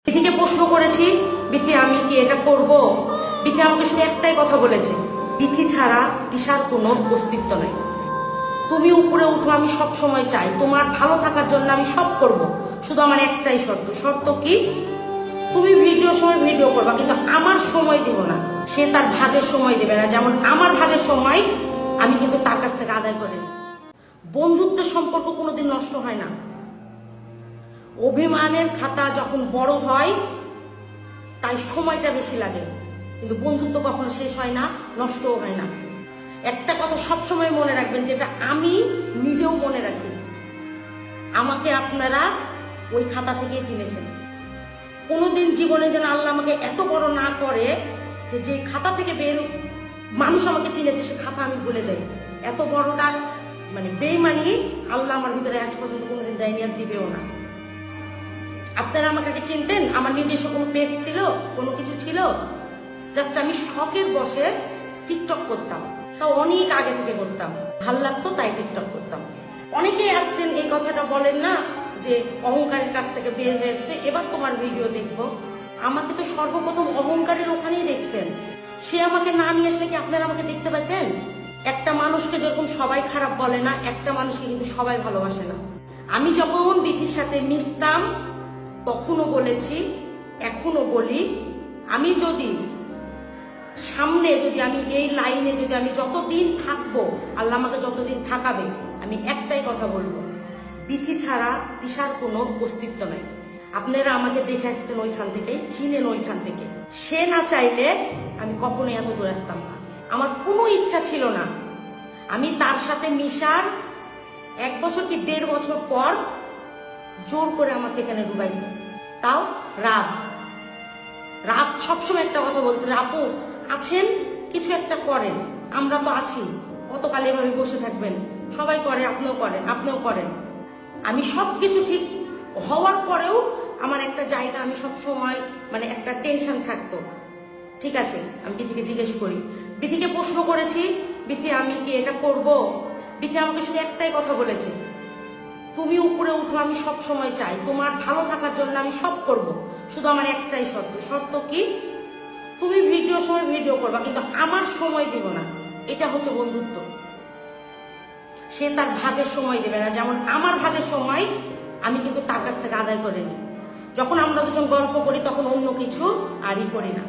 বিথিকে প্রশ্ন করেছি, বিথি আমি কি এটা করব? বিথি আমাকে শুধু একটাই কথা বলেছে, বিথি ছাড়া দিশার কোনো অস্তিত্ব নাই। তুমি উপরে উঠো, আমি সব সময় চাই, তোমার ভালো থাকার জন্য আমি সব করব, শুধু আমার একটাই শর্ত। শর্ত কি? তুমি ভিডিও সময় ভিডিও করবা, কিন্তু আমার সময় দিব না। সে তার ভাগের সময় দেবে না, যেমন আমার ভাগের সময় আমি কিন্তু তার কাছ থেকে আদায় করে নিই। বন্ধুত্বের সম্পর্ক কোনোদিন নষ্ট হয় না। অভিমানের খাতা যখন বড় হয় তাই সময়টা বেশি লাগে, কিন্তু বন্ধুত্ব কখনো শেষ হয় না, নষ্টও হয় না। একটা কথা সবসময় মনে রাখবেন, যেটা আমি নিজেও মনে রাখি, আমাকে আপনারা ওই খাতা থেকেই চিনেছেন। কোনোদিন জীবনে যেন আল্লাহ আমাকে এত বড় না করে যে খাতা থেকে বের মানুষ আমাকে চিনেছে সে খাতা আমি ভুলে যাই। এত বড়টা বেইমানি আল্লাহ আমার ভিতরে আজ পর্যন্ত কোনোদিন দেয়নি, আর দিবেও না। আপনারা আমাকে চিনতেন, আমার নিজস্ব কোনো পেজ ছিল, কোনো কিছু ছিল? জাস্ট আমি শখের বসে টিকটক করতাম, তাও অনেক আগে থেকে করতাম, ভাল লাগতো তাই টিকটক করতাম। অনেকেই আসছেন এই কথাটা বলেন না যে অহংকারের কাছ থেকে বের হয়ে এসছে, এবার তোমার ভিডিও দেখবো। আমাকে তো সর্বপ্রথম অহংকারের ওখানেই দেখছেন। সে আমাকে না নিয়ে আসলে কি আপনারা আমাকে দেখতে পেতেন? একটা মানুষকে যেরকম সবাই খারাপ বলে না, একটা মানুষকে কিন্তু সবাই ভালোবাসে না। আমি যখন বিথির সাথে মিশতাম তখনও বলেছি, এখনো বলি, আমি যদি সামনে আমি এই লাইনে আমি যতদিন থাকবো, আল্লাহ আমাকে যতদিন থাকাবে, আমি একটাই কথা বলবো, বিথি ছাড়া দিশার কোনো অস্তিত্ব নাই। আপনারা আমাকে দেখে আসছেন ওইখান থেকে, চিনেন ওইখান থেকে। সে না চাইলে আমি কখনোই এত দূর আসতাম না। আমার কোনো ইচ্ছা ছিল না। আমি তার সাথে মিশার 1 বছর কি 1.5 বছর পর জোর করে আমাকে এখানে ঢুকাইছে, তাও রাত সবসময় একটা কথা বলতে, আপু আছেন, কিছু একটা করেন, আমরা তো আছি, কতকাল এভাবে বসে থাকবেন? সবাই করে, আপনিও করেন। আমি সবকিছু ঠিক হওয়ার পরেও আমার একটা জায়গা, আমি সবসময় একটা টেনশন থাকতো। ঠিক আছে, আমি বিথিকে জিজ্ঞেস করি, বিথিকে প্রশ্ন করেছি, বিথি আমি কি এটা করব? বিথি আমাকে শুধু একটাই কথা বলেছে, তুমি উপরে উঠো, আমি সব সময় চাই, তোমার ভালো থাকার জন্য আমি সব করব, শুধু আমার একটাই শর্ত। শর্ত কি? তুমি ভিডিও সময় ভিডিও করবা, কিন্তু আমার সময় দিব না। এটা হচ্ছে বন্ধুত্ব। সে তার ভাগের সময় দেবে না, যেমন আমার ভাগের সময় আমি কিন্তু তার কাছ থেকে আদায় করে নিই। যখন আমরা দুজন গল্প করি তখন অন্য কিছু আরই করি না।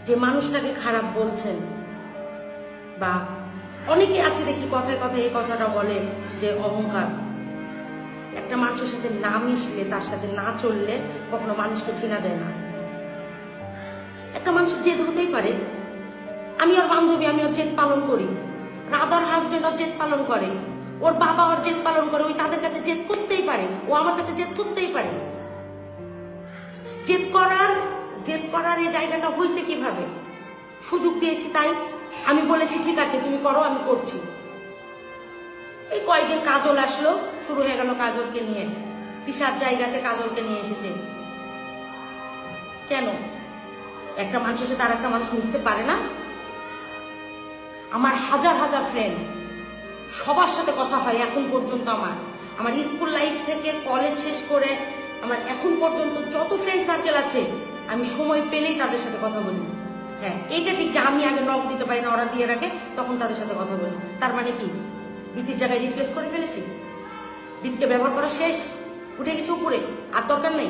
যে মানুষটাকে খারাপ বলছেন, বা অনেকে আছে দেখি কথায় কথায় এই কথাটা বলে যে অহংকার। একটা মানুষের সাথে না মিশলে, তার সাথে না চললে কখনো মানুষকে চেনা যায় না। একটা মানুষের জেদ হতেই পারে। আমি ওর বান্ধবী, আমি ওর জেদ পালন করি, রাধার হাজবেন্ড ওর জেদ পালন করে, ওর বাবা ওর জেদ পালন করে, ওই তাদের কাছে জেদ করতেই পারে, ও আমার কাছে জেদ করতেই পারে। জেদ করার এই জায়গাটা হয়েছে কিভাবে? সুযোগ দিয়েছি তাই। আমি বলেছি ঠিক আছে তুমি করো, আমি করছি। এই কয়েকদিন কাজল আসলো, শুরু হয়ে গেল কাজলকে নিয়ে, দিশার জায়গাতে কাজলকে নিয়ে এসেছে। কেন? একটা মানুষের সাথে আর একটা মানুষ মিশতে পারে না? আমার হাজার হাজার ফ্রেন্ড, সবার সাথে কথা হয় এখন পর্যন্ত। আমার স্কুল লাইফ থেকে কলেজ শেষ করে আমার এখন পর্যন্ত যত ফ্রেন্ড সার্কেল আছে, আমি সময় পেলেই তাদের সাথে কথা বলি। হ্যাঁ, এইটা ঠিক যে আমি আগে নক দিতে পারি না, ওরা দিয়ে রাখে, তখন তাদের সাথে কথা বলি। তার মানে কি বিথির জায়গায় রিপ্লেস করে ফেলেছি? বিথিকে ব্যবহার করা শেষ, উঠে গেছে উপরে, আর দরকার নেই।